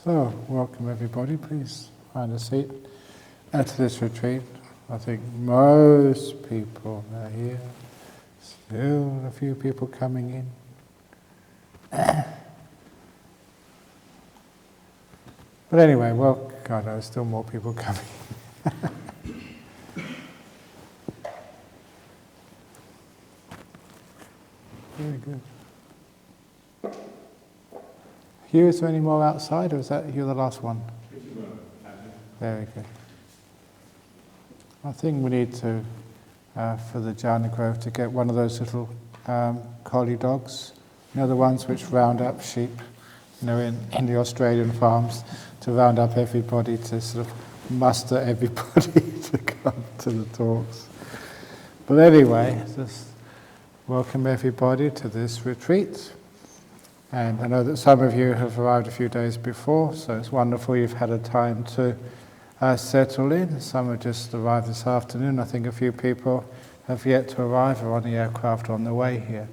So, welcome everybody. Please find a seat at this retreat. I think most people are here. Still a few people coming in. But anyway, well, God, there's still more people coming. Very good. Hugh, is there any more outside, or is that you the last one? Very good. I think we need to, for the Jhana Grove, to get one of those little collie dogs, you know, the ones which round up sheep, you know, in the Australian farms, to round up everybody, to sort of muster everybody to come to the talks. But anyway, just welcome everybody to this retreat. And I know that some of you have arrived a few days before, so it's wonderful you've had a time to settle in. Some have just arrived this afternoon. I think a few people have yet to arrive or on the aircraft on the way here.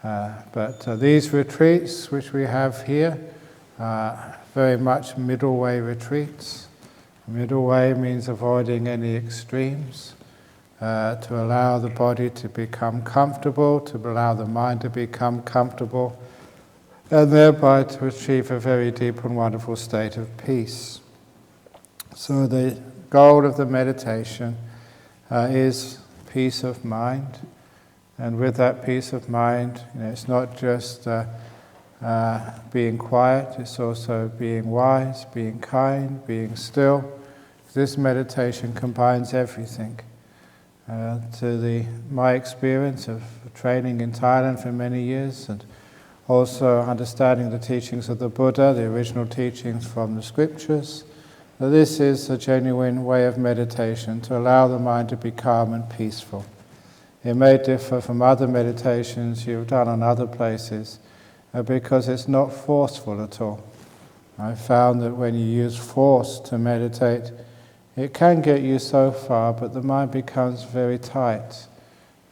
But these retreats which we have here are very much middle way retreats. Middle way means avoiding any extremes, to allow the body to become comfortable, to allow the mind to become comfortable, and thereby to achieve a very deep and wonderful state of peace. So the goal of the meditation is peace of mind, and with that peace of mind, you know, it's not just being quiet, it's also being wise, being kind, being still. This meditation combines everything. My experience of training in Thailand for many years, and also understanding the teachings of the Buddha, the original teachings from the scriptures. Now, this is a genuine way of meditation, to allow the mind to be calm and peaceful. It may differ from other meditations you've done on other places, because it's not forceful at all. I found that when you use force to meditate, it can get you so far, but the mind becomes very tight.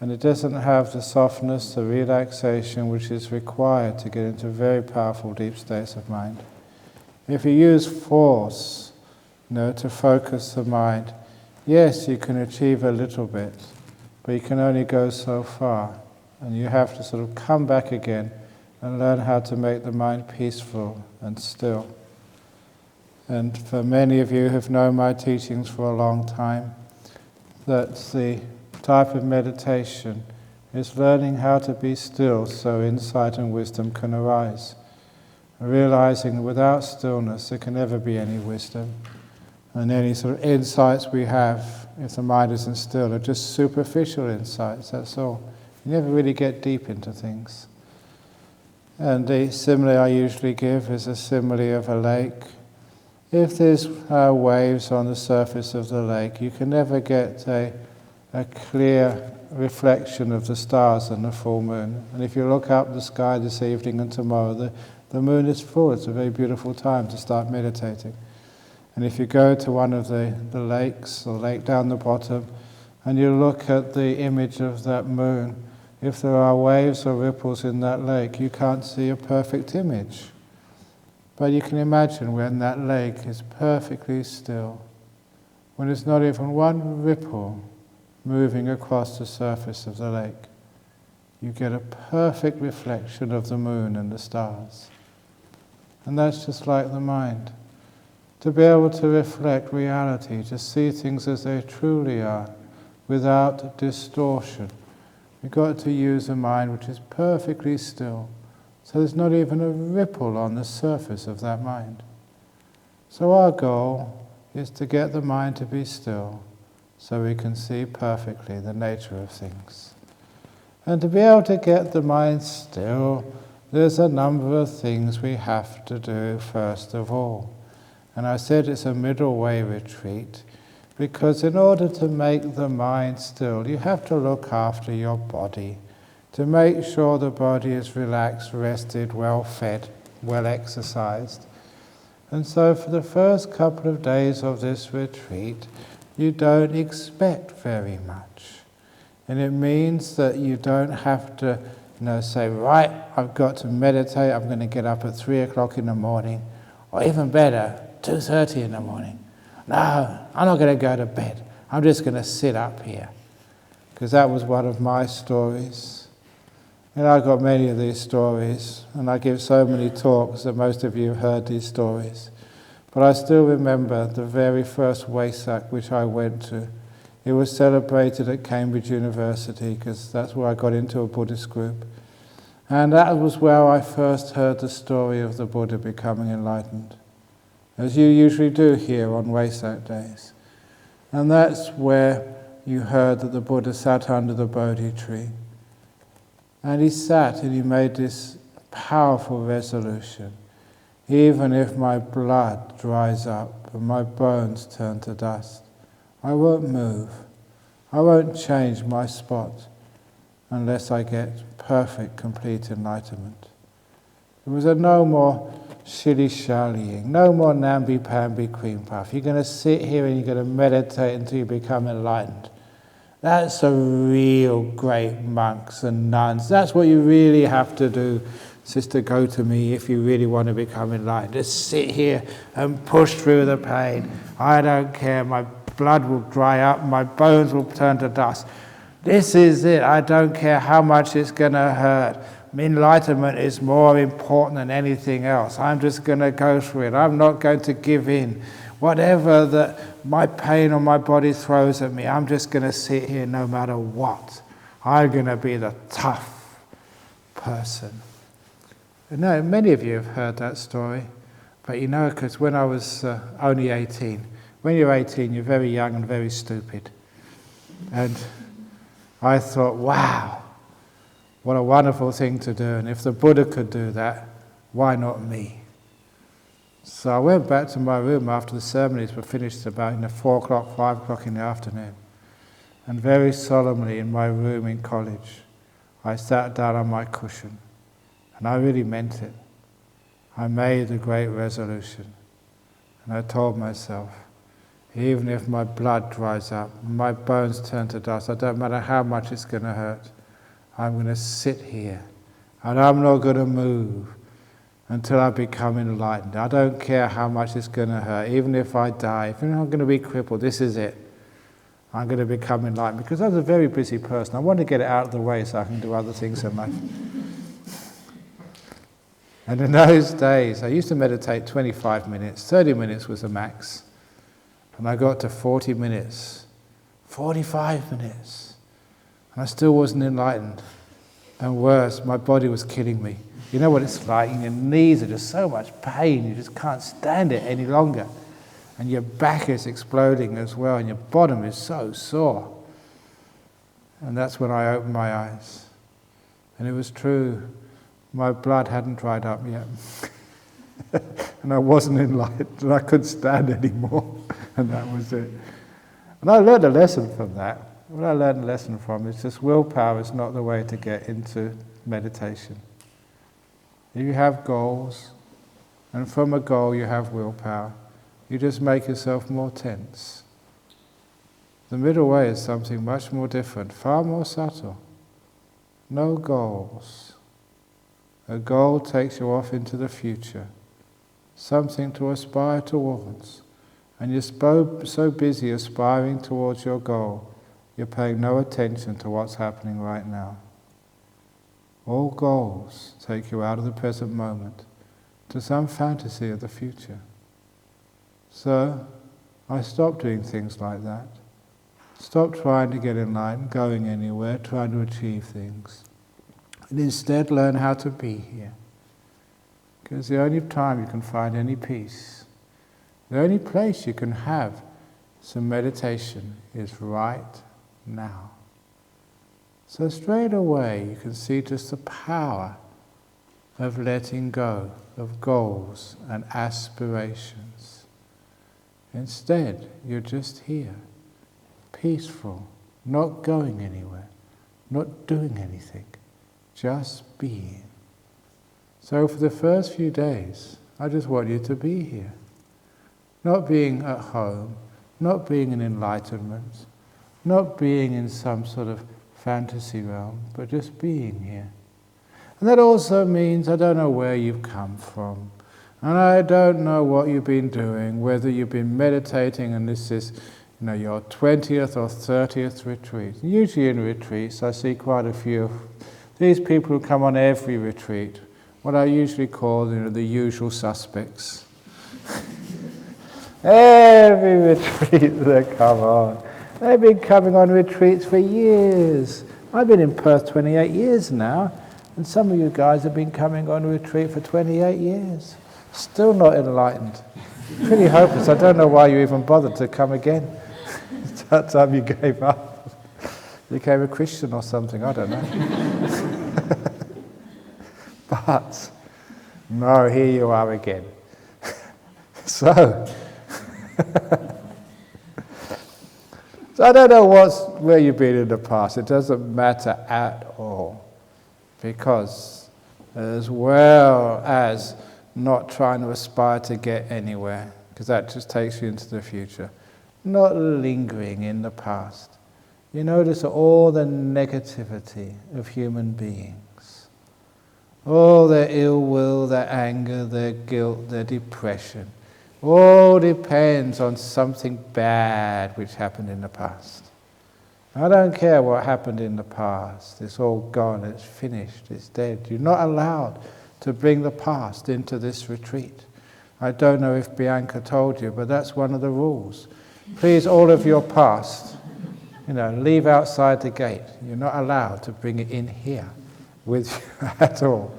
And it doesn't have the softness, the relaxation which is required to get into very powerful deep states of mind. If you use force, you know, to focus the mind, yes, you can achieve a little bit, but you can only go so far. And you have to sort of come back again and learn how to make the mind peaceful and still. And for many of you who have known my teachings for a long time, that's the type of meditation is learning how to be still so insight and wisdom can arise. Realizing that without stillness there can never be any wisdom. And any sort of insights we have, if the mind isn't still, are just superficial insights, that's all. You never really get deep into things. And the simile I usually give is a simile of a lake. If there's waves on the surface of the lake, you can never get a clear reflection of the stars and the full moon. And if you look up the sky this evening and tomorrow, the moon is full. It's a very beautiful time to start meditating. And if you go to one of the lakes, or lake down the bottom, and you look at the image of that moon, if there are waves or ripples in that lake, you can't see a perfect image. But you can imagine when that lake is perfectly still, when there's not even one ripple moving across the surface of the lake, you get a perfect reflection of the moon and the stars. And that's just like the mind. To be able to reflect reality, to see things as they truly are, without distortion, we've got to use a mind which is perfectly still, so there's not even a ripple on the surface of that mind. So our goal is to get the mind to be still, so we can see perfectly the nature of things. And to be able to get the mind still, there's a number of things we have to do first of all. And I said it's a middle way retreat, because in order to make the mind still, you have to look after your body, to make sure the body is relaxed, rested, well fed, well exercised. And so for the first couple of days of this retreat, you don't expect very much. And it means that you don't have to, say, right, I've got to meditate, I'm going to get up at 3 o'clock in the morning, Or even better, 2:30 in the morning. No, I'm not going to go to bed. I'm just going to sit up here. Because that was one of my stories. And I've got many of these stories, and I give so many talks that most of you have heard these stories. But I still remember the very first Wesak which I went to. It was celebrated at Cambridge University, because that's where I got into a Buddhist group. And that was where I first heard the story of the Buddha becoming enlightened, as you usually do here on Wesak days. And that's where you heard that the Buddha sat under the Bodhi tree. And he sat and he made this powerful resolution. Even if my blood dries up and my bones turn to dust, I won't move. I won't change my spot unless I get perfect, complete enlightenment. There was no more shilly-shallying, no more namby-pamby cream puff. You're going to sit here and you're going to meditate until you become enlightened. That's the real great monks and nuns. That's what you really have to do, Sister Gotami, if you really want to become enlightened. Just sit here and push through the pain. I don't care, my blood will dry up, my bones will turn to dust. This is it. I don't care how much it's going to hurt. Enlightenment is more important than anything else. I'm just going to go through it. I'm not going to give in. Whatever that my pain on my body throws at me, I'm just going to sit here no matter what. I'm going to be the tough person. I know many of you have heard that story, but you know, because when I was only 18, when you're 18, you're very young and very stupid. And I thought, wow, what a wonderful thing to do. And if the Buddha could do that, why not me? So I went back to my room after the ceremonies were finished about 4 o'clock, 5 o'clock in the afternoon. And very solemnly in my room in college, I sat down on my cushion. And I really meant it. I made a great resolution. And I told myself, even if my blood dries up, my bones turn to dust, it don't matter how much it's going to hurt, I'm going to sit here. And I'm not going to move until I become enlightened. I don't care how much it's going to hurt, even if I die, even if I'm going to be crippled, this is it. I'm going to become enlightened. Because I was a very busy person. I want to get it out of the way so I can do other things in life. And in those days, I used to meditate 25 minutes. 30 minutes was the max. And I got to 40 minutes, 45 minutes. And I still wasn't enlightened. And worse, my body was killing me. You know what it's like? Your knees are just so much pain, you just can't stand it any longer. And your back is exploding as well, and your bottom is so sore. And that's when I opened my eyes. And it was true, my blood hadn't dried up yet. And I wasn't enlightened, and I couldn't stand anymore. And that was it. And I learned a lesson from that. What I learned a lesson from is just willpower is not the way to get into meditation. If you have goals, and from a goal you have willpower, you just make yourself more tense. The middle way is something much more different, far more subtle. No goals. A goal takes you off into the future, something to aspire towards. And you're so busy aspiring towards your goal, you're paying no attention to what's happening right now. All goals take you out of the present moment to some fantasy of the future. So I stopped doing things like that. Stopped trying to get enlightened, going anywhere, trying to achieve things. And instead learn how to be here. Because the only time you can find any peace, the only place you can have some meditation is right now. So straight away you can see just the power of letting go of goals and aspirations. Instead, you're just here, peaceful, not going anywhere, not doing anything, just being. So for the first few days, I just want you to be here. Not being at home, not being in enlightenment, not being in some sort of fantasy realm, but just being here. And that also means I don't know where you've come from. And I don't know what you've been doing, whether you've been meditating and this is your 20th or 30th retreat. Usually in retreats, I see quite a few of these people who come on every retreat, what I usually call the usual suspects. Every retreat they come on. They've been coming on retreats for years. I've been in Perth 28 years now, and some of you guys have been coming on retreat for 28 years. Still not enlightened. Pretty hopeless. I don't know why you even bothered to come again. That time you gave up. You became a Christian or something, I don't know. But, no, here you are again. So I don't know where you've been in the past. It doesn't matter at all. Because as well as not trying to aspire to get anywhere, because that just takes you into the future, not lingering in the past. You notice all the negativity of human beings, all their ill will, their anger, their guilt, their depression, all depends on something bad which happened in the past. I don't care what happened in the past. It's all gone, it's finished, it's dead. You're not allowed to bring the past into this retreat. I don't know if Bianca told you, but that's one of the rules. Please, all of your past, leave outside the gate. You're not allowed to bring it in here with you at all.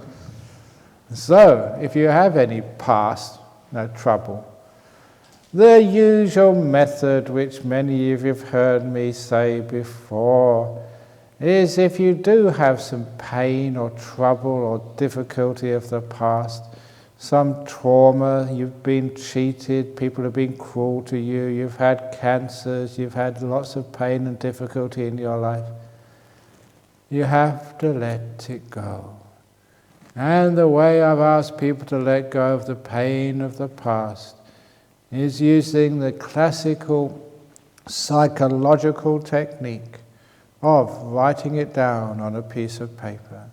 So, if you have any past trouble, the usual method, which many of you have heard me say before, is if you do have some pain or trouble or difficulty of the past, some trauma, you've been cheated, people have been cruel to you, you've had cancers, you've had lots of pain and difficulty in your life, you have to let it go. And the way I've asked people to let go of the pain of the past is using the classical psychological technique of writing it down on a piece of paper.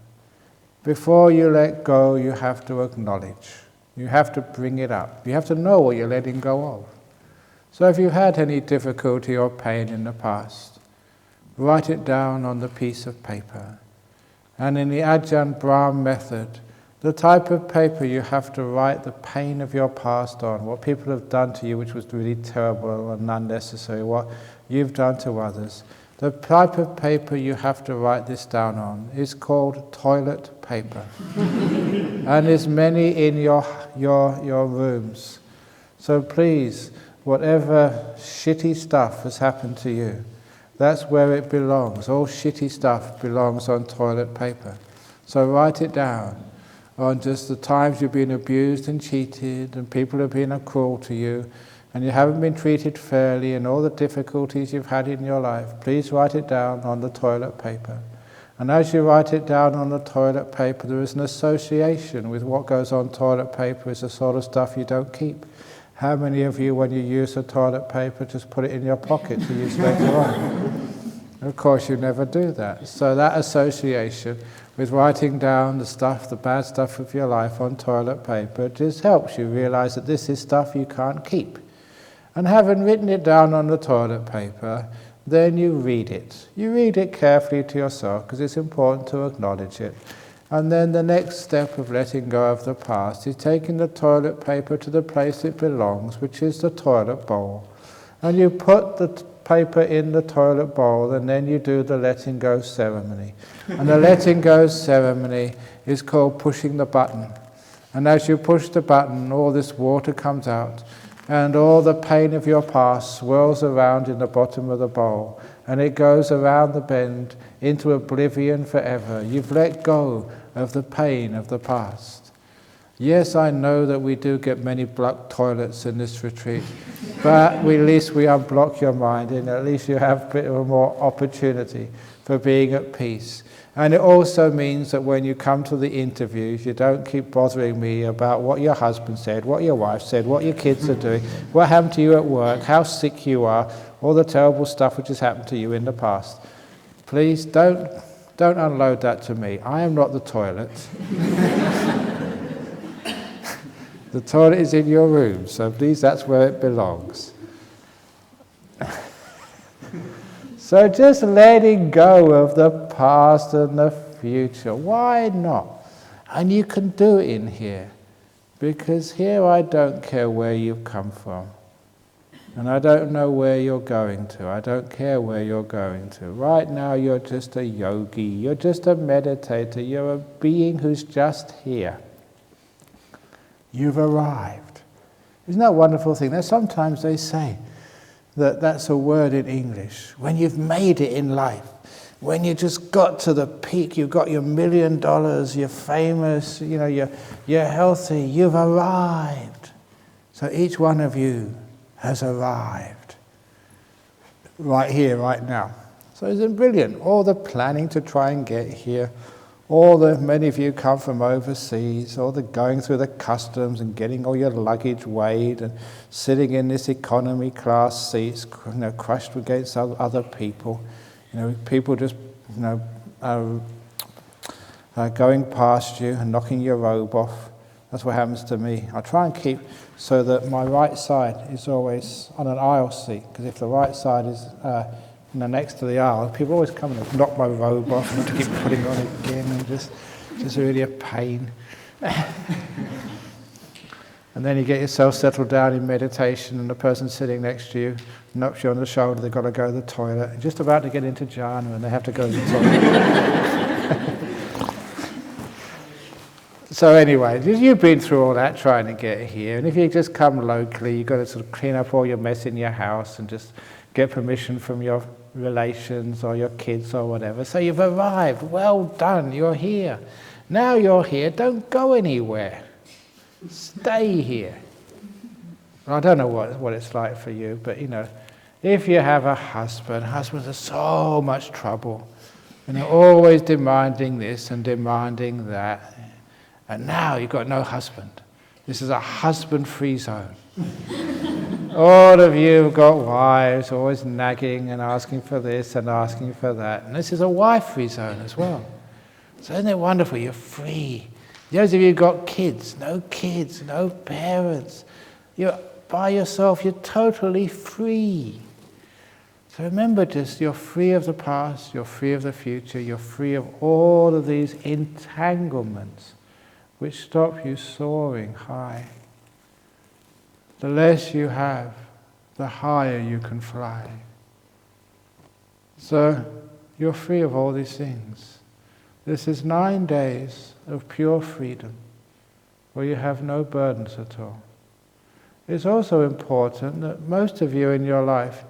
Before you let go, you have to acknowledge. You have to bring it up. You have to know what you're letting go of. So if you've had any difficulty or pain in the past, write it down on the piece of paper. And in the Ajahn Brahm method, the type of paper you have to write the pain of your past on, what people have done to you which was really terrible and unnecessary, what you've done to others, the type of paper you have to write this down on is called toilet paper. And there's many in your rooms. So please, whatever shitty stuff has happened to you, that's where it belongs. All shitty stuff belongs on toilet paper. So write it down on just the times you've been abused and cheated and people have been cruel to you, and you haven't been treated fairly, and all the difficulties you've had in your life, please write it down on the toilet paper. And as you write it down on the toilet paper, there is an association with what goes on toilet paper is the sort of stuff you don't keep. How many of you, when you use the toilet paper, just put it in your pocket to use later on? Of course, you never do that. So that association with writing down the stuff, the bad stuff of your life on toilet paper, just helps you realize that this is stuff you can't keep. And having written it down on the toilet paper, then you read it. You read it carefully to yourself because it's important to acknowledge it. And then the next step of letting go of the past is taking the toilet paper to the place it belongs, which is the toilet bowl. And you put the paper in the toilet bowl, and then you do the letting go ceremony. And the letting go ceremony is called pushing the button. And as you push the button, all this water comes out, and all the pain of your past swirls around in the bottom of the bowl, and it goes around the bend into oblivion forever. You've let go of the pain of the past. Yes, I know that we do get many blocked toilets in this retreat, but at least we unblock your mind, and at least you have a bit of a more opportunity for being at peace. And it also means that when you come to the interviews, you don't keep bothering me about what your husband said, what your wife said, what your kids are doing, what happened to you at work, how sick you are, all the terrible stuff which has happened to you in the past. Please don't unload that to me. I am not the toilet. The toilet is in your room, so please, that's where it belongs. So just letting go of the past and the future. Why not? And you can do it in here. Because here I don't care where you've come from. And I don't know where you're going to. I don't care where you're going to. Right now you're just a yogi. You're just a meditator. You're a being who's just here. You've arrived. Isn't that a wonderful thing? Now, sometimes they say that that's a word in English. When you've made it in life, when you just got to the peak, you've got your $1 million, you're famous, you're healthy, you've arrived. So each one of you has arrived. Right here, right now. So isn't it brilliant? All the planning to try and get here, many of you come from overseas, all the going through the customs and getting all your luggage weighed and sitting in this economy class seats, crushed against other people. People just, going past you and knocking your robe off. That's what happens to me. I try and keep so that my right side is always on an aisle seat, because if the right side is next to the aisle, people always come and knock my robe off and I have to keep putting it on again, and just really a pain. And then you get yourself settled down in meditation and the person sitting next to you knocks you on the shoulder, they've got to go to the toilet, and just about to get into jhana and they have to go to the toilet. So anyway, you've been through all that trying to get here, and if you just come locally, you've got to sort of clean up all your mess in your house and just get permission from your relations or your kids or whatever. So you've arrived, well done, you're here. Now you're here, don't go anywhere. Stay here. I don't know what it's like for you, but if you have a husband, husbands are so much trouble, and they're always demanding this and demanding that, and now you've got no husband. This is a husband-free zone. All of you have got wives, always nagging and asking for this and asking for that, and this is a wife-free zone as well. So isn't it wonderful? You're free. Those of you who've got kids, no parents. You're by yourself, you're totally free. So remember, you're free of the past, you're free of the future, you're free of all of these entanglements which stop you soaring high. The less you have, the higher you can fly. So you're free of all these things. This is 9 days of pure freedom, where you have no burdens at all. It's also important that most of you in your life,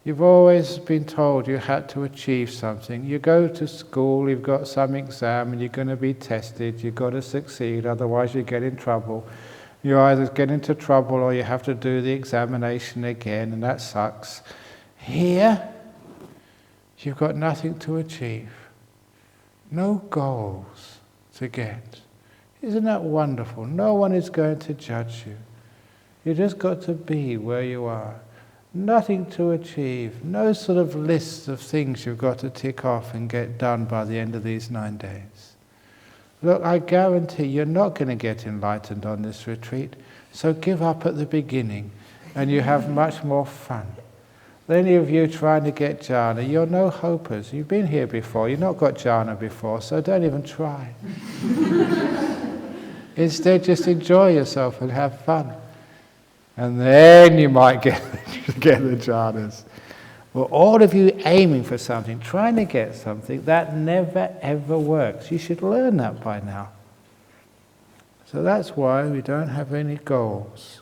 you've always been told you had to achieve something. You go to school, you've got some exam, and you're going to be tested, you've got to succeed, otherwise you get in trouble. You either get into trouble or you have to do the examination again, and that sucks. Here, you've got nothing to achieve. No goals to get. Isn't that wonderful? No one is going to judge you. You just got to be where you are. Nothing to achieve. No sort of list of things you've got to tick off and get done by the end of these 9 days. Look, I guarantee you're not going to get enlightened on this retreat, so give up at the beginning and you have much more fun. Any of you trying to get jhana, you're no hopers. You've been here before, you've not got jhana before, so don't even try. Instead, just enjoy yourself and have fun. And then you might get the jhanas. Well, all of you aiming for something, trying to get something, that never ever works. You should learn that by now. So that's why we don't have any goals.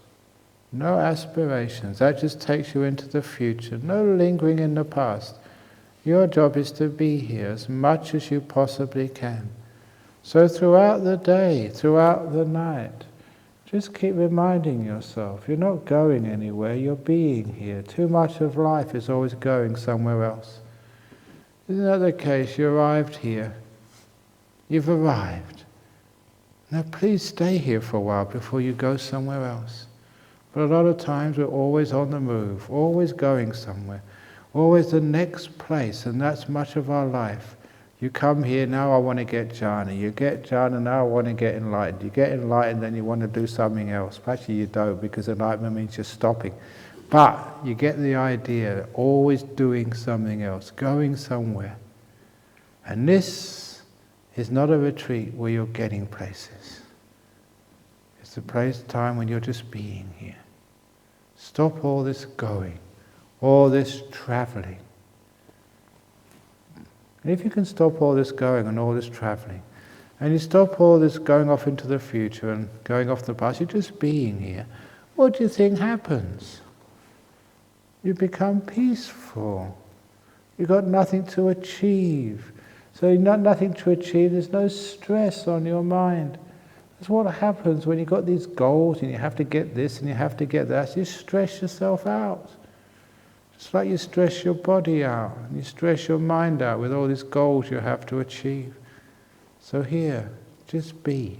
No aspirations. That just takes you into the future. No lingering in the past. Your job is to be here as much as you possibly can. So throughout the day, throughout the night, just keep reminding yourself, you're not going anywhere, you're being here. Too much of life is always going somewhere else. Isn't that the case? You arrived here. You've arrived. Now please stay here for a while before you go somewhere else. But a lot of times we're always on the move, always going somewhere, always the next place, and that's much of our life. You come here, now I want to get jhana. You get jhana, now I want to get enlightened. You get enlightened, then you want to do something else. Actually you don't, because enlightenment means you're stopping. But you get the idea, always doing something else, going somewhere. And this is not a retreat where you're getting places. It's a time when you're just being here. Stop all this going, all this traveling. And if you can stop all this going and all this traveling, and you stop all this going off into the future and going off the past, you're just being here, what do you think happens? You become peaceful. You've got nothing to achieve. So you've got nothing to achieve, there's no stress on your mind. That's what happens when you've got these goals and you have to get this and you have to get that. You stress yourself out. It's like you stress your body out and you stress your mind out with all these goals you have to achieve. So here, just be.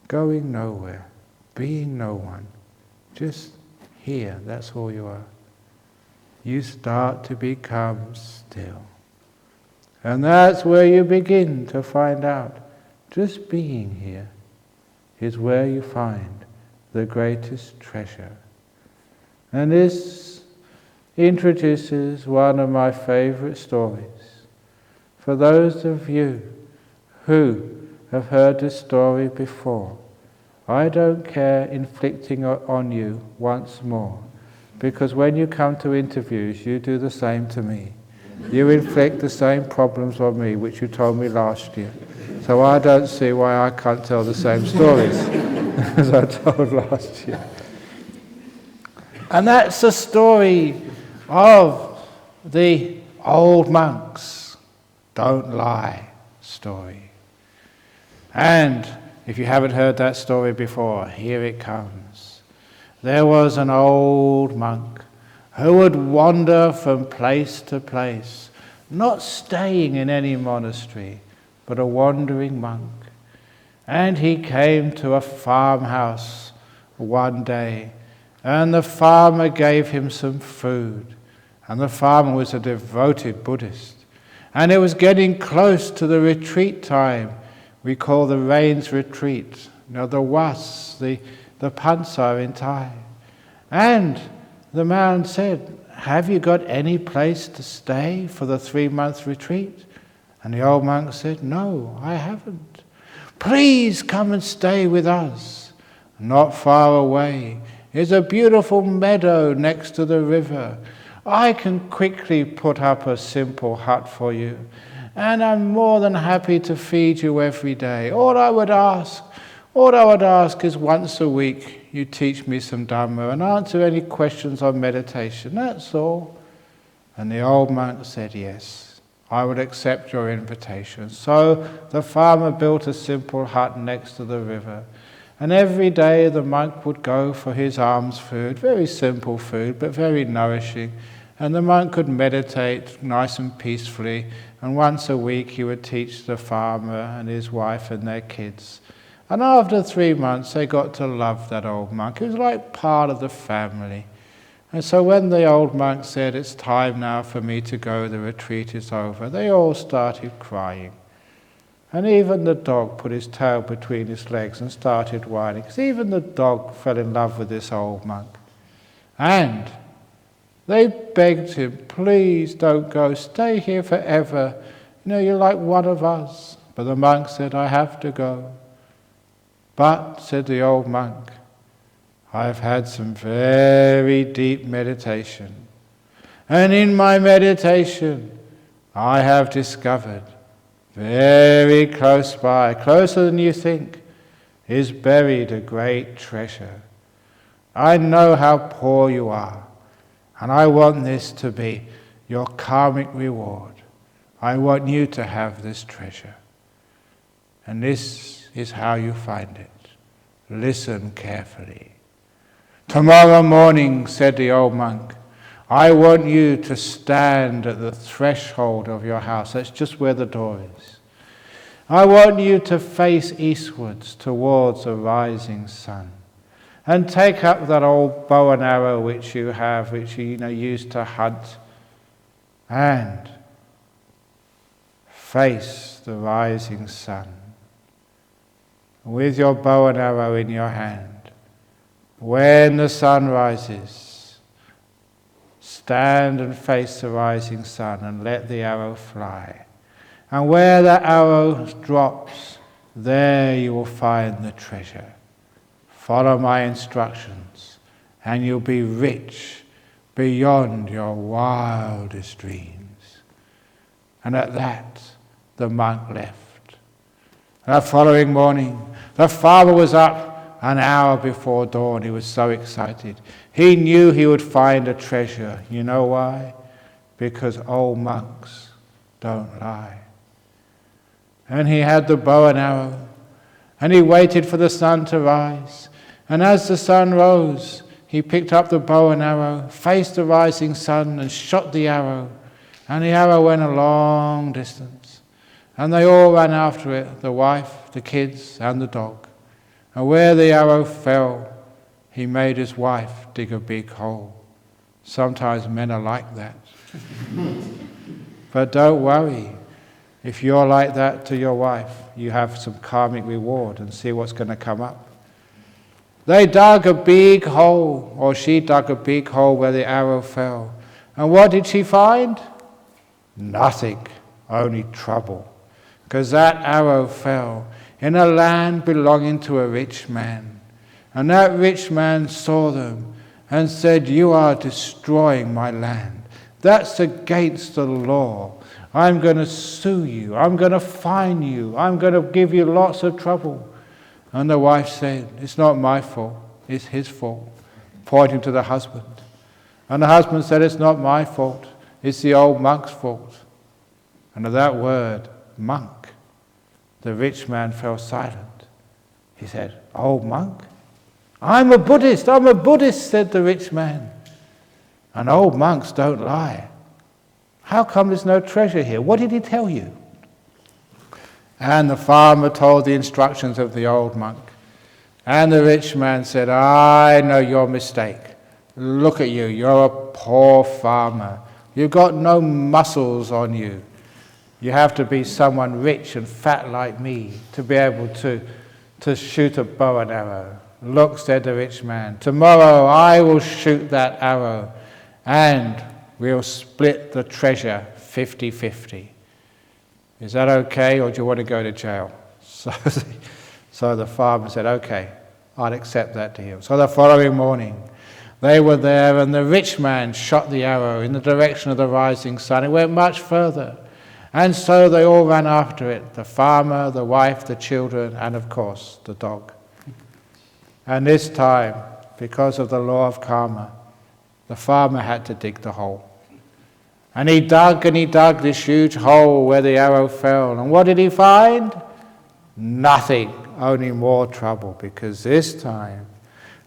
Going nowhere, being no one. Just here, that's all you are. You start to become still. And that's where you begin to find out. Just being here is where you find the greatest treasure. And this introduces one of my favorite stories. For those of you who have heard this story before, I don't care inflicting on you once more, because when you come to interviews, you do the same to me. You inflict the same problems on me, which you told me last year. So I don't see why I can't tell the same stories as I told last year. And that's the story of the old monks don't lie story. And if you haven't heard that story before, here it comes. There was an old monk who would wander from place to place, not staying in any monastery, but a wandering monk. And he came to a farmhouse one day, and the farmer gave him some food. And the farmer was a devoted Buddhist. And it was getting close to the retreat time. We call the rains retreat. You know, the was, the pansa in Thai. And the man said, have you got any place to stay for the 3-month retreat? And the old monk said, no, I haven't. Please come and stay with us. Not far away is a beautiful meadow next to the river. I can quickly put up a simple hut for you, and I'm more than happy to feed you every day. All I would ask is once a week you teach me some Dhamma and answer any questions on meditation, that's all. And the old monk said, yes, I would accept your invitation. So the farmer built a simple hut next to the river. And every day the monk would go for his alms food, very simple food, but very nourishing. And the monk could meditate nice and peacefully. And once a week he would teach the farmer and his wife and their kids. And after 3 months they got to love that old monk. It was like part of the family. And so when the old monk said, it's time now for me to go, the retreat is over, they all started crying. And even the dog put his tail between his legs and started whining, because even the dog fell in love with this old monk. And they begged him, please don't go, stay here forever. You know, you're like one of us. But the monk said, I have to go. But, said the old monk, I've had some very deep meditation. And in my meditation, I have discovered very close by, closer than you think, is buried a great treasure. I know how poor you are, and I want this to be your karmic reward. I want you to have this treasure. And this is how you find it. Listen carefully. Tomorrow morning, said the old monk, I want you to stand at the threshold of your house. That's just where the door is. I want you to face eastwards towards a rising sun. And take up that old bow and arrow which you have, which you used to hunt. And face the rising sun. With your bow and arrow in your hand, when the sun rises, stand and face the rising sun and let the arrow fly. And where the arrow drops, there you will find the treasure. Follow my instructions, and you'll be rich beyond your wildest dreams. And at that, the monk left. That following morning, the farmer was up an hour before dawn. He was so excited. He knew he would find a treasure. You know why? Because old monks don't lie. And he had the bow and arrow, and he waited for the sun to rise. And as the sun rose, he picked up the bow and arrow, faced the rising sun, and shot the arrow. And the arrow went a long distance. And they all ran after it, the wife, the kids, and the dog. And where the arrow fell, he made his wife dig a big hole. Sometimes men are like that. But don't worry. If you're like that to your wife, you have some karmic reward, and see what's going to come up. They dug a big hole, or she dug a big hole where the arrow fell. And what did she find? Nothing, only trouble. Because that arrow fell in a land belonging to a rich man. And that rich man saw them and said, "You are destroying my land. That's against the law. I'm going to sue you. I'm going to fine you. I'm going to give you lots of trouble." And the wife said, "It's not my fault. It's his fault," pointing to the husband. And the husband said, "It's not my fault. It's the old monk's fault." And at that word, monk, the rich man fell silent. He said, "Old monk? I'm a Buddhist. I'm a Buddhist," said the rich man. "And old monks don't lie. How come there's no treasure here? What did he tell you?" And the farmer told the instructions of the old monk. And the rich man said, "I know your mistake. Look at you. You're a poor farmer. You've got no muscles on you. You have to be someone rich and fat like me to be able to shoot a bow and arrow." "Look," said the rich man, "tomorrow I will shoot that arrow, and we'll split the treasure 50-50. Is that okay, or do you want to go to jail?" So the farmer said, "Okay, I'll accept that deal." So the following morning, they were there, and the rich man shot the arrow in the direction of the rising sun. It went much further. And so they all ran after it, the farmer, the wife, the children, and of course, the dog. And this time, because of the law of karma, the farmer had to dig the hole. And he dug this huge hole where the arrow fell. And what did he find? Nothing, only more trouble, because this time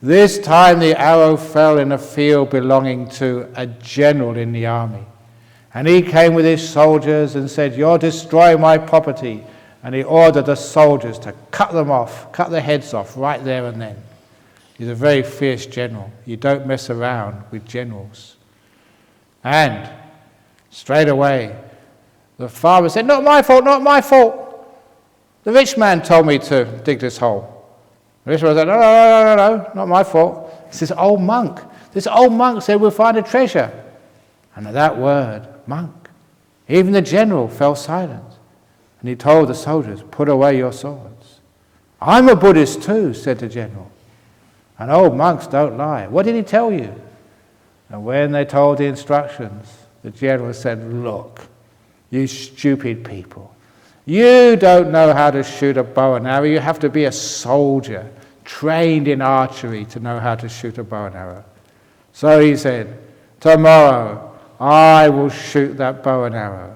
the arrow fell in a field belonging to a general in the army. And he came with his soldiers and said, "You're destroying my property." And he ordered the soldiers to cut their heads off right there and then. He's a very fierce general. You don't mess around with generals. And straight away, the farmer said, "Not my fault, not my fault. The rich man told me to dig this hole." The rich man said, No, not my fault. It's this old monk. This old monk said we'll find a treasure." And at that word, monk, even the general fell silent. And he told the soldiers, "Put away your swords." "I'm a Buddhist too," said the general. "And old monks don't lie. What did he tell you?" And when they told the instructions, the general said, "Look, you stupid people. You don't know how to shoot a bow and arrow. You have to be a soldier, trained in archery to know how to shoot a bow and arrow." So he said, "Tomorrow I will shoot that bow and arrow.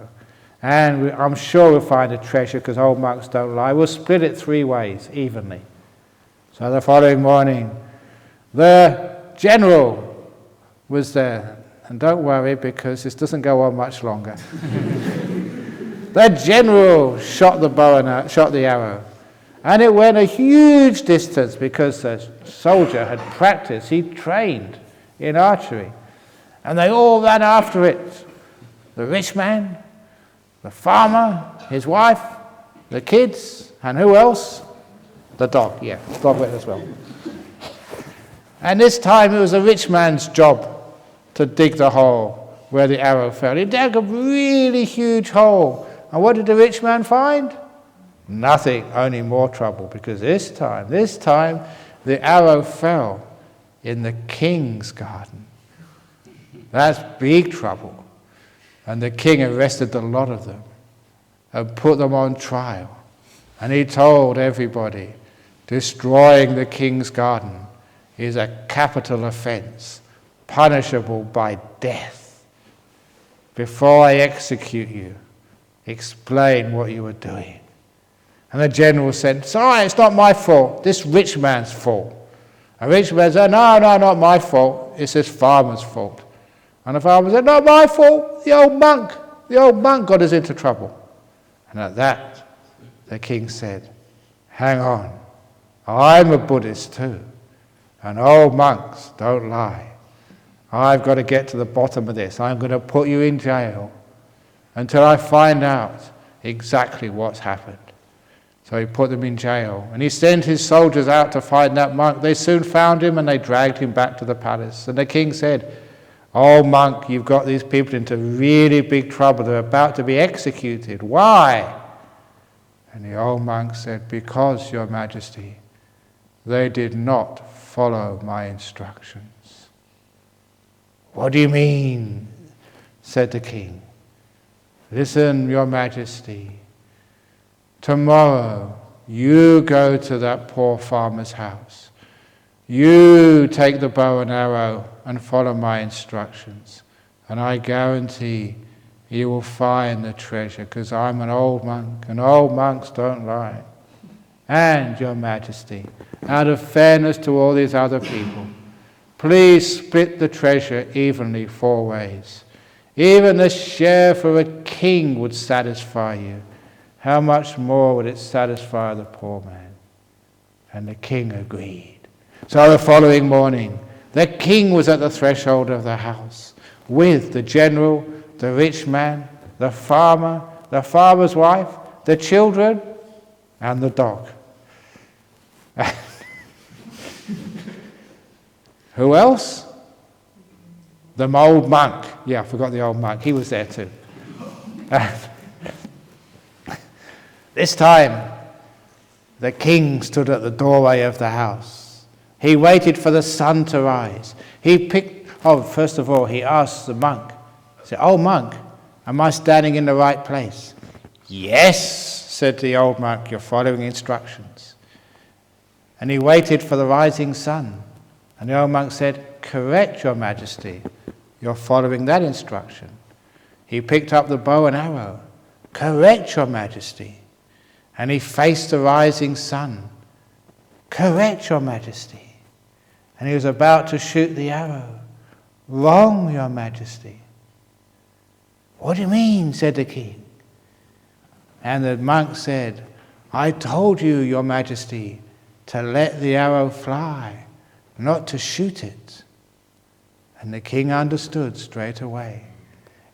And I'm sure we'll find a treasure, because old monks don't lie. We'll split it 3 ways, evenly." So the following morning, the general was there. And don't worry, because this doesn't go on much longer. The general shot the arrow. And it went a huge distance, because the soldier had practiced. He trained in archery. And they all ran after it. The rich man, the farmer, his wife, the kids, and who else? The dog, yeah, the dog went as well. And this time it was a rich man's job to dig the hole where the arrow fell. He dug a really huge hole. And what did the rich man find? Nothing, only more trouble, because this time, the arrow fell in the king's garden. That's big trouble. And the king arrested a lot of them and put them on trial. And he told everybody, destroying the king's garden is a capital offense, punishable by death. Before I execute you, explain what you were doing. And the general said, sorry, it's not my fault, this rich man's fault. And the rich man said, no, not my fault, it's this farmer's fault. And the farmer said, not my fault, the old monk got us into trouble. And at that, the king said, hang on, I'm a Buddhist too, and old monks don't lie. I've got to get to the bottom of this. I'm going to put you in jail until I find out exactly what's happened. So he put them in jail, and he sent his soldiers out to find that monk. They soon found him, and they dragged him back to the palace. And the king said, oh monk, you've got these people into really big trouble. They're about to be executed. Why? And the old monk said, because, Your Majesty, they did not follow my instructions. What do you mean? Said the king. Listen, Your Majesty. Tomorrow, you go to that poor farmer's house. You take the bow and arrow and follow my instructions. And I guarantee you will find the treasure, because I'm an old monk, and old monks don't lie. And, Your Majesty, out of fairness to all these other people, please split the treasure evenly 4 ways. Even the share for a king would satisfy you. How much more would it satisfy the poor man? And the king agreed. So the following morning, the king was at the threshold of the house with the general, the rich man, the farmer, the farmer's wife, the children, and the dog. Who else? The old monk. Yeah, I forgot the old monk. He was there too. This time, the king stood at the doorway of the house. He waited for the sun to rise. First of all, he asked the monk. He said, oh monk, am I standing in the right place? Yes, said the old monk, you're following instructions. And he waited for the rising sun. And the old monk said, correct, Your Majesty, you're following that instruction. He picked up the bow and arrow. Correct, Your Majesty. And he faced the rising sun. Correct, Your Majesty. And he was about to shoot the arrow. Wrong, Your Majesty. What do you mean? Said the king. And the monk said, I told you, Your Majesty, to let the arrow fly, not to shoot it. And the king understood straight away.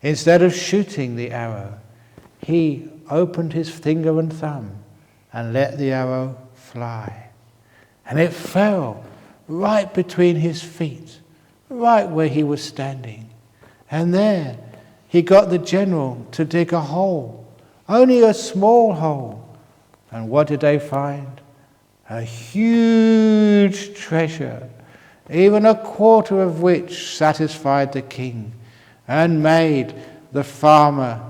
Instead of shooting the arrow, he opened his finger and thumb and let the arrow fly. And it fell right between his feet, right where he was standing. And there he got the general to dig a hole, only a small hole. And what did they find? A huge treasure, even a quarter of which satisfied the king and made the farmer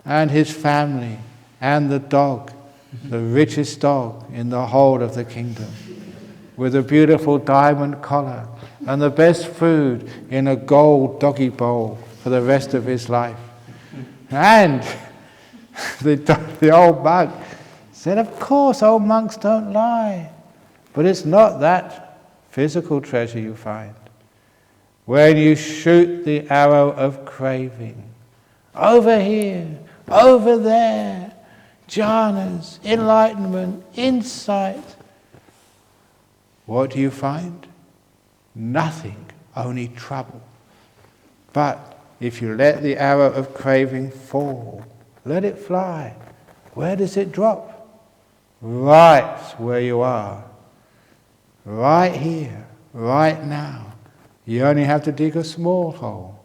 and his family and the dog the richest dog in the whole of the kingdom, with a beautiful diamond collar and the best food in a gold doggy bowl for the rest of his life. And the old monk said, of course, old monks don't lie, but it's not that physical treasure you find. When you shoot the arrow of craving, over here, over there, jhanas, enlightenment, insight, what do you find? Nothing, only trouble. But if you let the arrow of craving fall, Let it fly. Where does it drop? Right where you are. Right here, right now. You only have to dig a small hole,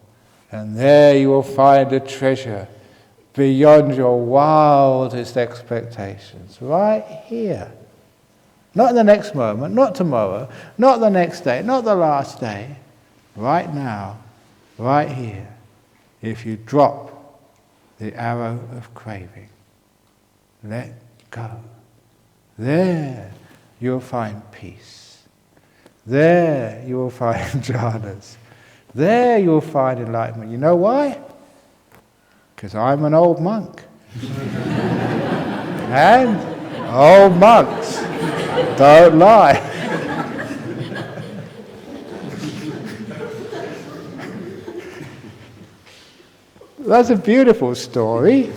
and there you will find a treasure beyond your wildest expectations. Right here. Not in the next moment, not tomorrow, not the next day, not the last day. Right now, right here. If you drop the arrow of craving, let go. There you'll find peace. There you will find jhanas. There you will find enlightenment. You know why? Because I'm an old monk. And old monks don't lie. That's a beautiful story.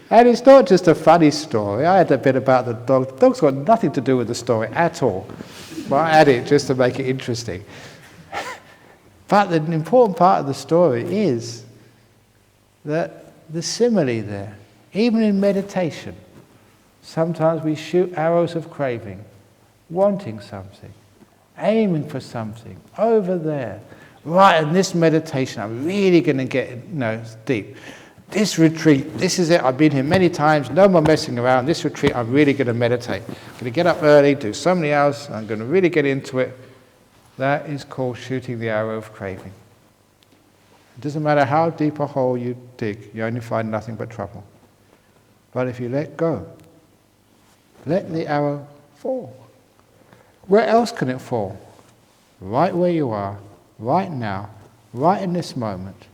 And it's not just a funny story. I had a bit about the dog. The dog's got nothing to do with the story at all. But I add it just to make it interesting. But the important part of the story is that the simile there, even in meditation, sometimes we shoot arrows of craving, wanting something, aiming for something, over there. Right, in this meditation, I'm really going to get deep. This retreat, this is it, I've been here many times, no more messing around. This retreat, I'm really going to meditate. I'm going to get up early, do so many hours, I'm going to really get into it. That is called shooting the arrow of craving. It doesn't matter how deep a hole you dig, you only find nothing but trouble. But if you let go, let the arrow fall. Where else can it fall? Right where you are, right now, right in this moment.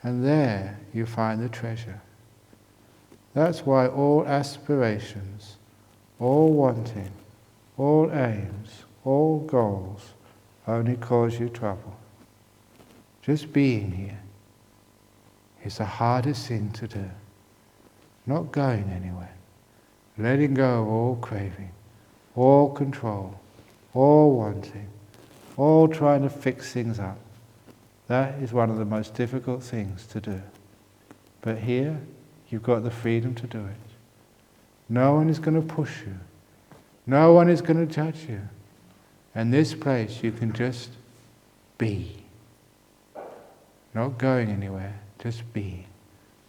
And there you find the treasure. That's why all aspirations, all wanting, all aims, all goals only cause you trouble. Just being here is the hardest thing to do. Not going anywhere. Letting go of all craving, all control, all wanting, all trying to fix things up. That is one of the most difficult things to do. But here, you've got the freedom to do it. No one is going to push you. No one is going to judge you. In this place, you can just be. Not going anywhere, just be.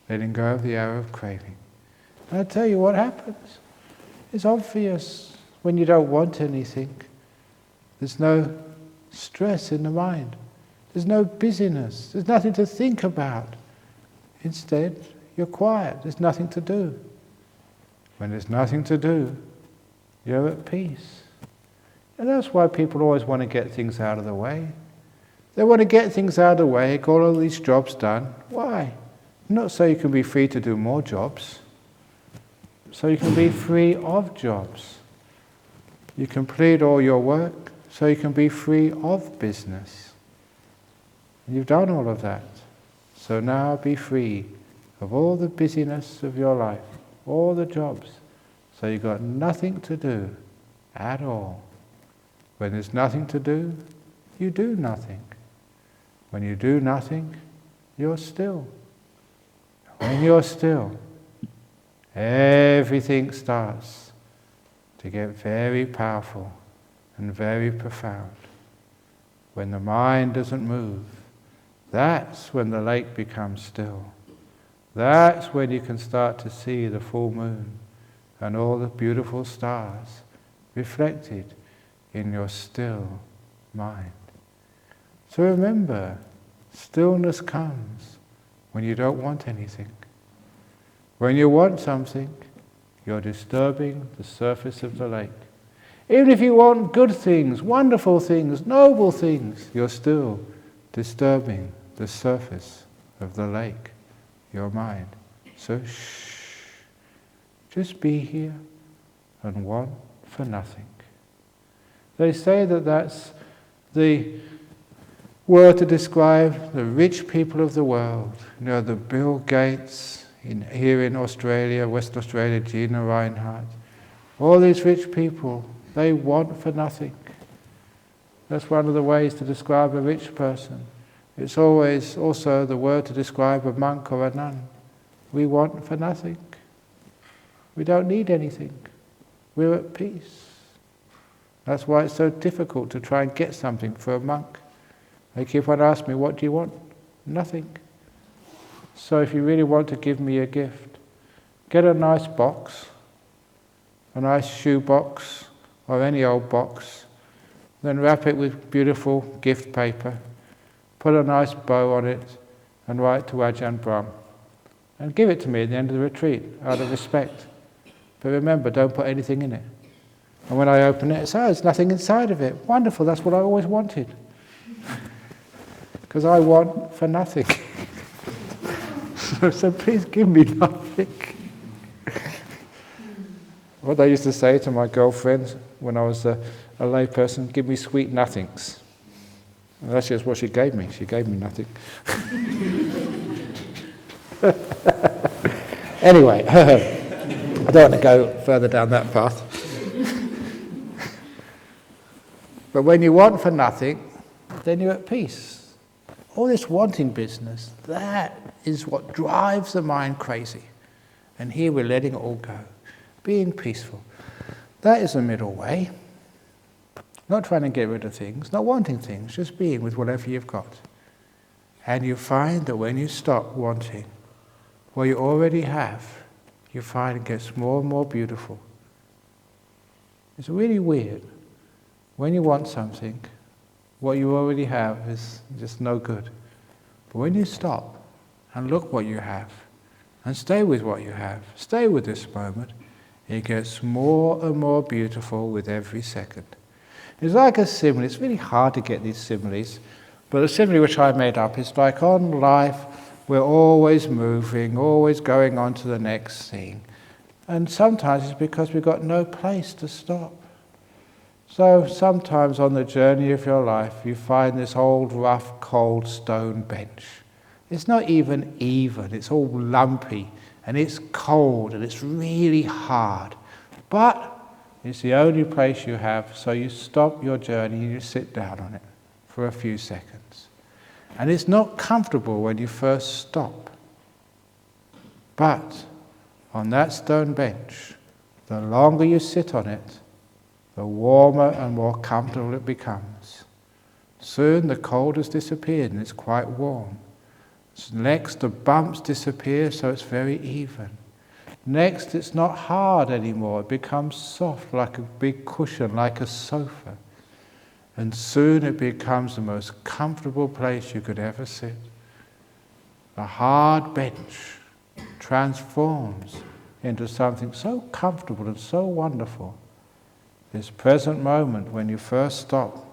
Letting go of the arrow of craving. And I'll tell you what happens. It's obvious when you don't want anything. There's no stress in the mind. There's no busyness. There's nothing to think about. Instead, you're quiet. There's nothing to do. When there's nothing to do, you're at peace. And that's why people always want to get things out of the way. They want to get things out of the way, get all these jobs done. Why? Not so you can be free to do more jobs. So you can be free of jobs. You complete all your work so you can be free of business. You've done all of that. So now be free of all the busyness of your life, all the jobs. So you've got nothing to do at all. When there's nothing to do, you do nothing. When you do nothing, you're still. When you're still, everything starts to get very powerful and very profound. When the mind doesn't move, that's when the lake becomes still. That's when you can start to see the full moon and all the beautiful stars reflected in your still mind. So remember, stillness comes when you don't want anything. When you want something, you're disturbing the surface of the lake. Even if you want good things, wonderful things, noble things, you're still disturbing the surface of the lake, your mind. So shh, just be here and want for nothing. They say that that's the word to describe the rich people of the world. You know, the Bill Gates, here in Australia, Western Australia, Gina Reinhardt. All these rich people, they want for nothing. That's one of the ways to describe a rich person. It's always also the word to describe a monk or a nun. We want for nothing. We don't need anything. We're at peace. That's why it's so difficult to try and get something for a monk. They keep on asking me, what do you want? Nothing. So if you really want to give me a gift, get a nice box, a nice shoe box, or any old box, then wrap it with beautiful gift paper, put a nice bow on it, and write to Ajahn Brahm. And give it to me at the end of the retreat, out of respect. But remember, don't put anything in it. And when I open it, there's nothing inside of it. Wonderful, that's what I always wanted. Because I want for nothing. So please give me nothing. What I used to say to my girlfriends when I was a lay person, give me sweet nothings. And that's just what she gave me. She gave me nothing. Anyway, I don't want to go further down that path. But when you want for nothing, then you're at peace. All this wanting business, that is what drives the mind crazy. And here we're letting it all go. Being peaceful. That is the middle way. Not trying to get rid of things, not wanting things, just being with whatever you've got. And you find that when you stop wanting what you already have, you find it gets more and more beautiful. It's really weird. When you want something, what you already have is just no good. But when you stop and look what you have, and stay with what you have, stay with this moment, it gets more and more beautiful with every second. It's like a simile. It's really hard to get these similes, but the simile which I made up is like on life, we're always moving, always going on to the next thing. And sometimes it's because we've got no place to stop. So sometimes on the journey of your life, you find this old, rough, cold stone bench. It's not even, it's all lumpy, and it's cold, and it's really hard. But it's the only place you have, so you stop your journey and you sit down on it for a few seconds. And it's not comfortable when you first stop. But on that stone bench, the longer you sit on it, the warmer and more comfortable it becomes. Soon the cold has disappeared and it's quite warm. Next the bumps disappear, so it's very even. Next it's not hard anymore, it becomes soft like a big cushion, like a sofa. And soon it becomes the most comfortable place you could ever sit. The hard bench transforms into something so comfortable and so wonderful. This present moment when you first stop,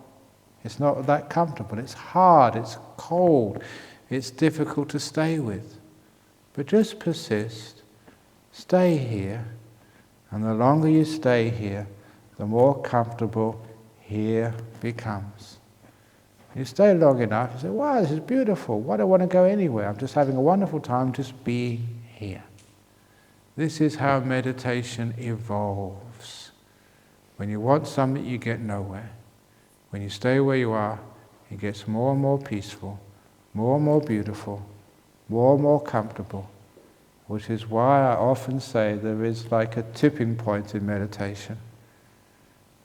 it's not that comfortable, it's hard, it's cold, it's difficult to stay with. But just persist, stay here, and the longer you stay here, the more comfortable here becomes. You stay long enough, you say, wow, this is beautiful, why do I want to go anywhere? I'm just having a wonderful time just being here. This is how meditation evolves. When you want something, you get nowhere. When you stay where you are, it gets more and more peaceful, more and more beautiful, more and more comfortable, which is why I often say there is like a tipping point in meditation.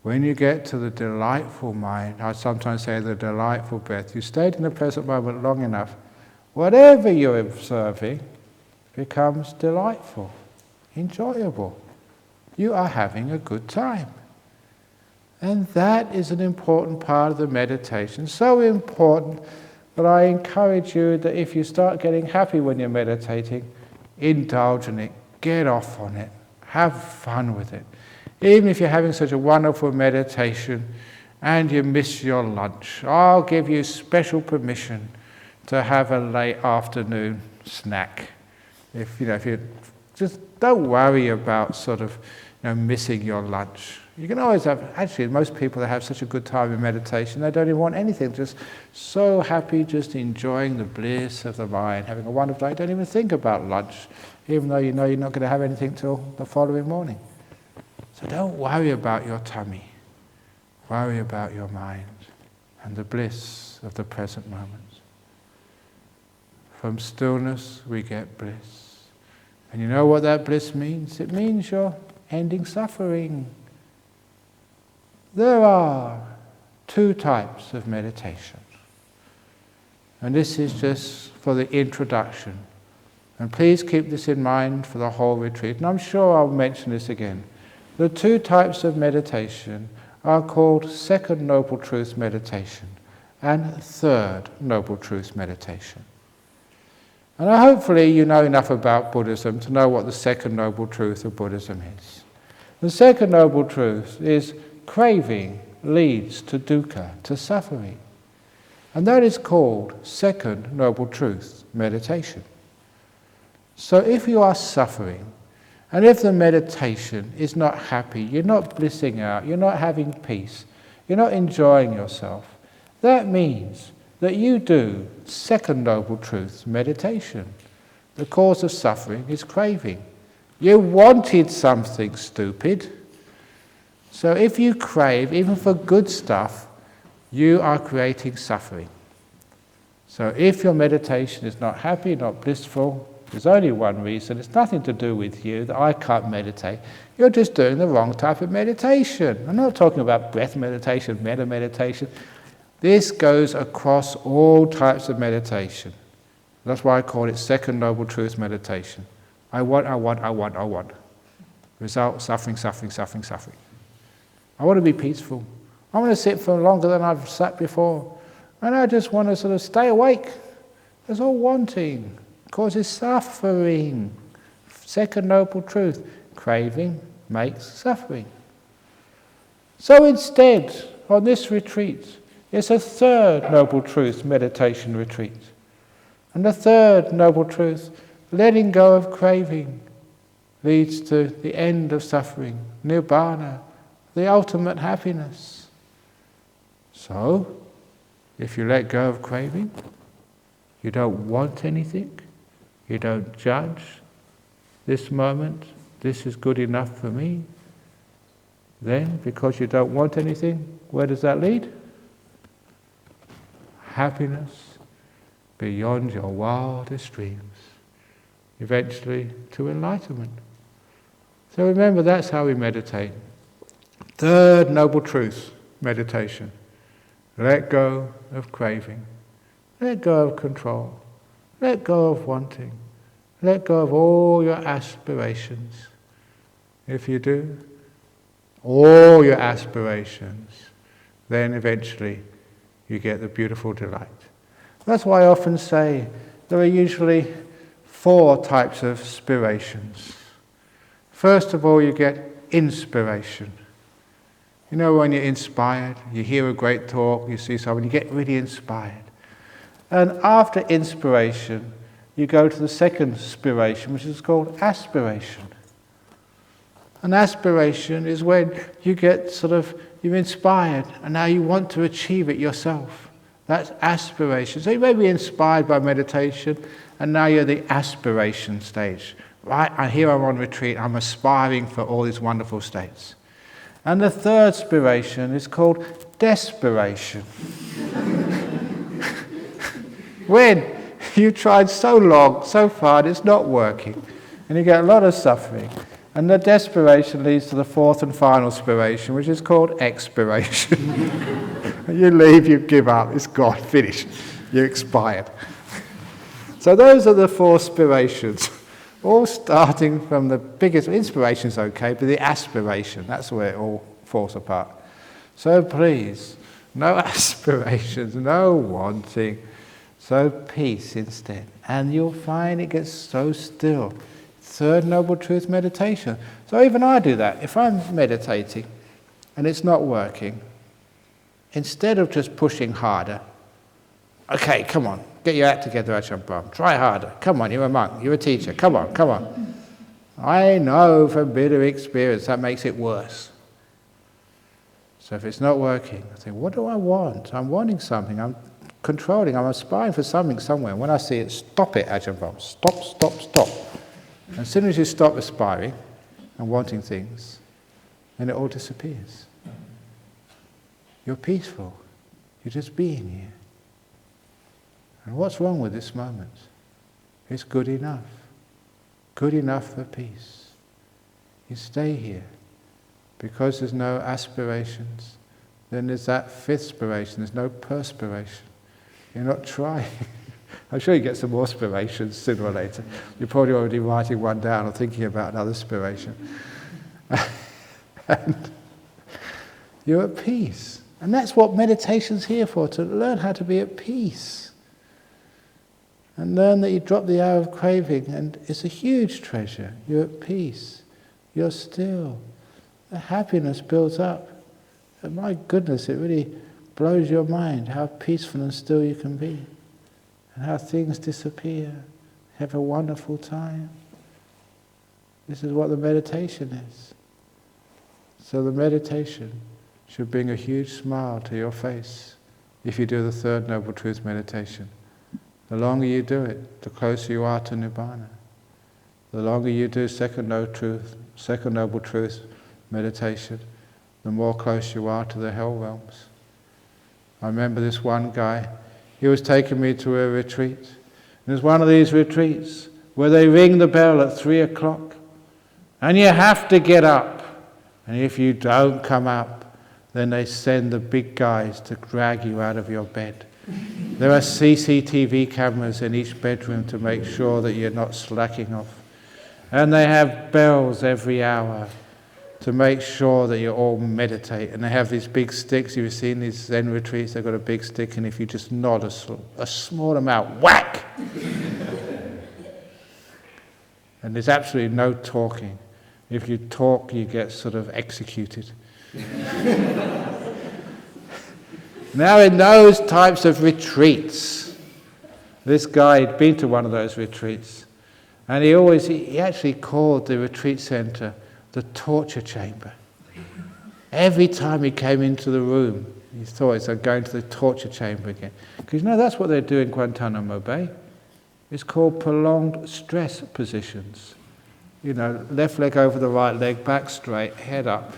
When you get to the delightful mind, I sometimes say the delightful breath, you stayed in the present moment long enough, whatever you're observing becomes delightful, enjoyable. You are having a good time. And that is an important part of the meditation, so important that I encourage you that if you start getting happy when you're meditating, indulge in it, get off on it, have fun with it. Even if you're having such a wonderful meditation and you miss your lunch, I'll give you special permission to have a late afternoon snack. If you just don't worry about missing your lunch. You can always have, actually most people that have such a good time in meditation, they don't even want anything, just so happy, just enjoying the bliss of the mind, having a wonderful day, don't even think about lunch, even though you know you're not going to have anything till the following morning. So don't worry about your tummy, worry about your mind and the bliss of the present moment. From stillness we get bliss. And you know what that bliss means? It means you're ending suffering. There are two types of meditation. And this is just for the introduction. And please keep this in mind for the whole retreat. And I'm sure I'll mention this again. The two types of meditation are called Second Noble Truth meditation and Third Noble Truth meditation. And hopefully you know enough about Buddhism to know what the Second Noble Truth of Buddhism is. The Second Noble Truth is craving leads to dukkha, to suffering. And that is called Second Noble Truth meditation. So if you are suffering, and if the meditation is not happy, you're not blissing out, you're not having peace, you're not enjoying yourself, that means that you do Second Noble Truth meditation. The cause of suffering is craving. You wanted something stupid. So if you crave, even for good stuff, you are creating suffering. So if your meditation is not happy, not blissful, there's only one reason. It's nothing to do with you, that I can't meditate. You're just doing the wrong type of meditation. I'm not talking about breath meditation, metta meditation. This goes across all types of meditation. That's why I call it Second Noble Truth meditation. I want. Result, suffering, suffering, suffering, suffering. I want to be peaceful. I want to sit for longer than I've sat before. And I just want to sort of stay awake. There's all wanting. Causes suffering. Second Noble Truth. Craving makes suffering. So instead, on this retreat, it's a Third Noble Truth meditation retreat. And the Third Noble Truth, letting go of craving, leads to the end of suffering, nirvana, the ultimate happiness. So, if you let go of craving, you don't want anything, you don't judge this moment, this is good enough for me, then, because you don't want anything, where does that lead? Happiness beyond your wildest dreams, eventually to enlightenment. So remember, that's how we meditate. Third Noble Truth meditation. Let go of craving. Let go of control. Let go of wanting. Let go of all your aspirations. If you do, all your aspirations, then eventually you get the beautiful delight. That's why I often say there are usually 4 types of spirations. First of all, you get inspiration. You know, when you're inspired, you hear a great talk, you see someone, you get really inspired. And after inspiration, you go to the second spiration, which is called aspiration. An aspiration is when you get you're inspired, and now you want to achieve it yourself. That's aspiration. So you may be inspired by meditation, and now you're at the aspiration stage. Right, here I'm on retreat, I'm aspiring for all these wonderful states. And the third spiration is called desperation. When you tried so long, so far, it's not working, and you get a lot of suffering. And the desperation leads to the fourth and final spiration, which is called expiration. You leave, you give up, it's gone, finished. You're expired. So those are the 4 spirations, all starting from the biggest. Inspiration's okay, but the aspiration, that's where it all falls apart. So please, no aspirations, no wanting, so peace instead. And you'll find it gets so still. Third Noble Truth meditation. So even I do that. If I'm meditating and it's not working, instead of just pushing harder, okay, come on, get your act together, Ajahn Brahm. Try harder. Come on, you're a monk, you're a teacher. Come on, come on. I know from bitter experience that makes it worse. So if it's not working, I think, what do I want? I'm wanting something. I'm controlling. I'm aspiring for something somewhere. When I see it, stop it, Ajahn Brahm. Stop, stop, stop. And as soon as you stop aspiring and wanting things, then it all disappears. You're peaceful. You're just being here. And what's wrong with this moment? It's good enough. Good enough for peace. You stay here. Because there's no aspirations, then there's that fifth spiration, there's no perspiration. You're not trying. I'm sure you get some more aspirations sooner or later. You're probably already writing one down or thinking about another aspiration. And you're at peace. And that's what meditation's here for, to learn how to be at peace. And learn that you drop the hour of craving, and it's a huge treasure. You're at peace. You're still. The happiness builds up. And my goodness, it really blows your mind how peaceful and still you can be. And how things disappear. Have a wonderful time. This is what the meditation is. So the meditation should bring a huge smile to your face if you do the third Noble Truth meditation. The longer you do it, the closer you are to Nibbana. The longer you do second Noble Truth meditation, the more close you are to the hell realms. I remember this one guy, he was taking me to a retreat. And there's one of these retreats where they ring the bell at 3 o'clock and you have to get up. And if you don't come up, then they send the big guys to drag you out of your bed. There are CCTV cameras in each bedroom to make sure that you're not slacking off. And they have bells every hour to make sure that you all meditate. And they have these big sticks. You've seen these Zen retreats, they've got a big stick, and if you just nod a small amount, whack! And there's absolutely no talking. If you talk, you get sort of executed. Now in those types of retreats, this guy had been to one of those retreats, and he actually called the retreat center the torture chamber. Every time he came into the room, he thought it's like going to the torture chamber again. Because that's what they do in Guantanamo Bay. It's called prolonged stress positions. Left leg over the right leg, back straight, head up.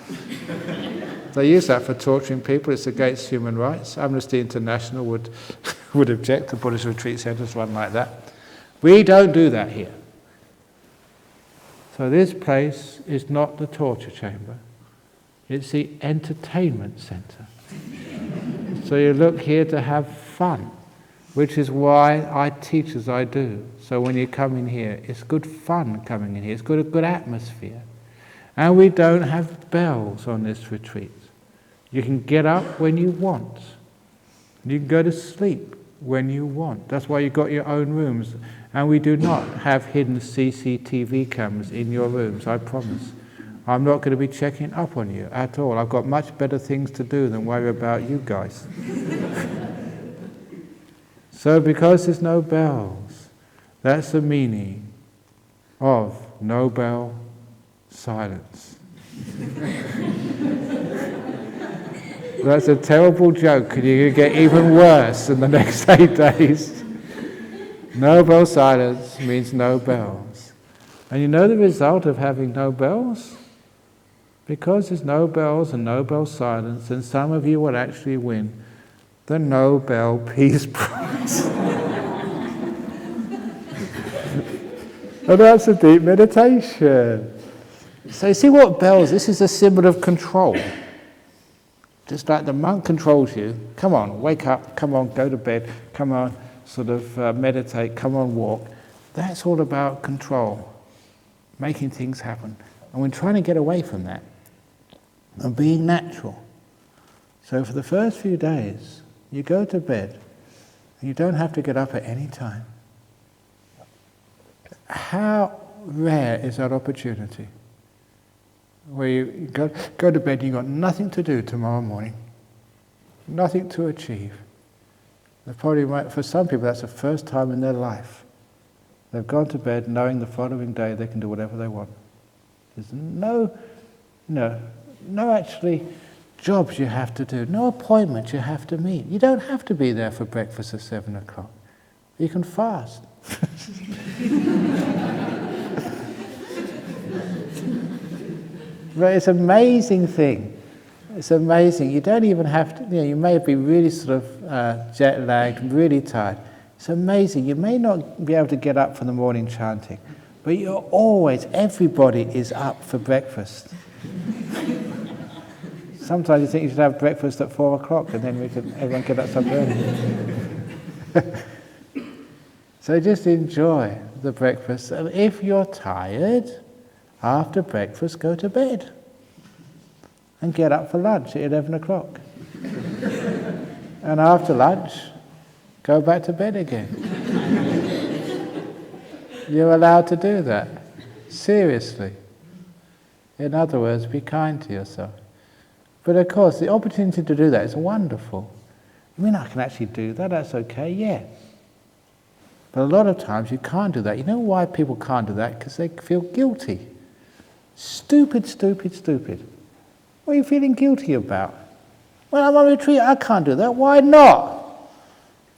They use that for torturing people. It's against human rights. Amnesty International would object to Buddhist retreat centers run like that. We don't do that here. So this place is not the torture chamber. It's the entertainment center. So you look here to have fun, which is why I teach as I do. So when you come in here, it's good fun coming in here. It's got a good atmosphere. And we don't have bells on this retreat. You can get up when you want. You can go to sleep when you want. That's why you've got your own rooms. And we do not have hidden CCTV cameras in your rooms, I promise. I'm not going to be checking up on you at all. I've got much better things to do than worry about you guys. So because there's no bells, that's the meaning of no bell silence. That's a terrible joke, and you're going to get even worse in the next 8 days. No bell silence means no bells. And you know the result of having no bells? Because there's no bells and no bell silence, then some of you will actually win the Nobel Peace Prize. And that's a deep meditation. So you see what bells, this is a symbol of control. Just like the monk controls you. Come on, wake up, come on, go to bed, come on, sort of meditate, come on, walk. That's all about control, making things happen. And we're trying to get away from that and being natural. So for the first few days, you go to bed and you don't have to get up at any time. How rare is that opportunity? Where you go to bed and you've got nothing to do tomorrow morning, nothing to achieve. For some people, that's the first time in their life. They've gone to bed knowing the following day they can do whatever they want. There's no actually jobs you have to do, no appointments you have to meet. You don't have to be there for breakfast at 7 o'clock. You can fast. But it's an amazing thing. It's amazing. You don't even have to, you may be really sort of jet-lagged, really tired. It's amazing. You may not be able to get up for the morning chanting, but you're always, everybody is up for breakfast. Sometimes you think you should have breakfast at 4 o'clock and then everyone get up so early. So just enjoy the breakfast. And if you're tired, after breakfast, go to bed. And get up for lunch at 11 o'clock. And after lunch, go back to bed again. You're allowed to do that. Seriously. In other words, be kind to yourself. But of course, the opportunity to do that is wonderful. I mean, I can actually do that, that's okay, yeah. But a lot of times you can't do that. You know why people can't do that? Because they feel guilty. Stupid, stupid, stupid. What are you feeling guilty about? Well, I'm on retreat, I can't do that. Why not?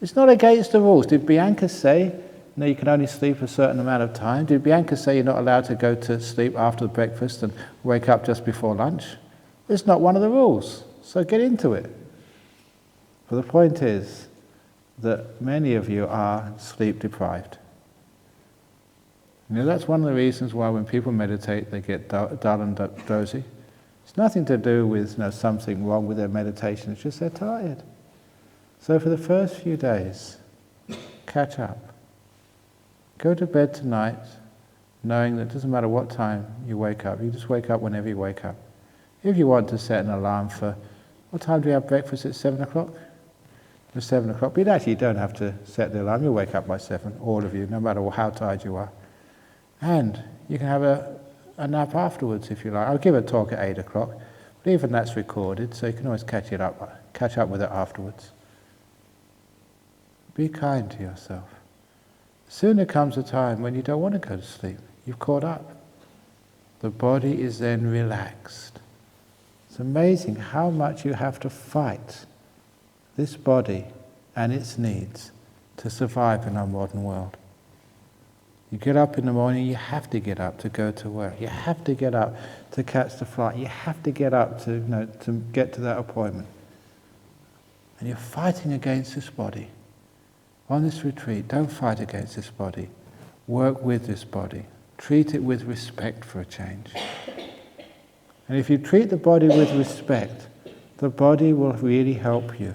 It's not against the rules. Did Bianca say, no, you can only sleep a certain amount of time? Did Bianca say you're not allowed to go to sleep after the breakfast and wake up just before lunch? It's not one of the rules, so get into it. But the point is that many of you are sleep deprived. You know, that's one of the reasons why when people meditate they get dull and dozy. It's nothing to do with something wrong with their meditation, it's just they're tired. So for the first few days, catch up. Go to bed tonight knowing that it doesn't matter what time you wake up, you just wake up whenever you wake up. If you want to set an alarm for, what time do we have breakfast at 7 o'clock? It's 7 o'clock, but actually you don't have to set the alarm, you'll wake up by 7, all of you, no matter how tired you are. And you can have a nap afterwards if you like. I'll give a talk at 8 o'clock, but even that's recorded, so you can always catch up with it afterwards. Be kind to yourself. Soon there comes a time when you don't want to go to sleep. You've caught up. The body is then relaxed. It's amazing how much you have to fight this body and its needs to survive in our modern world. You get up in the morning, you have to get up to go to work. You have to get up to catch the flight. You have to get up to get to that appointment. And you're fighting against this body. On this retreat, don't fight against this body. Work with this body. Treat it with respect for a change. And if you treat the body with respect, the body will really help you.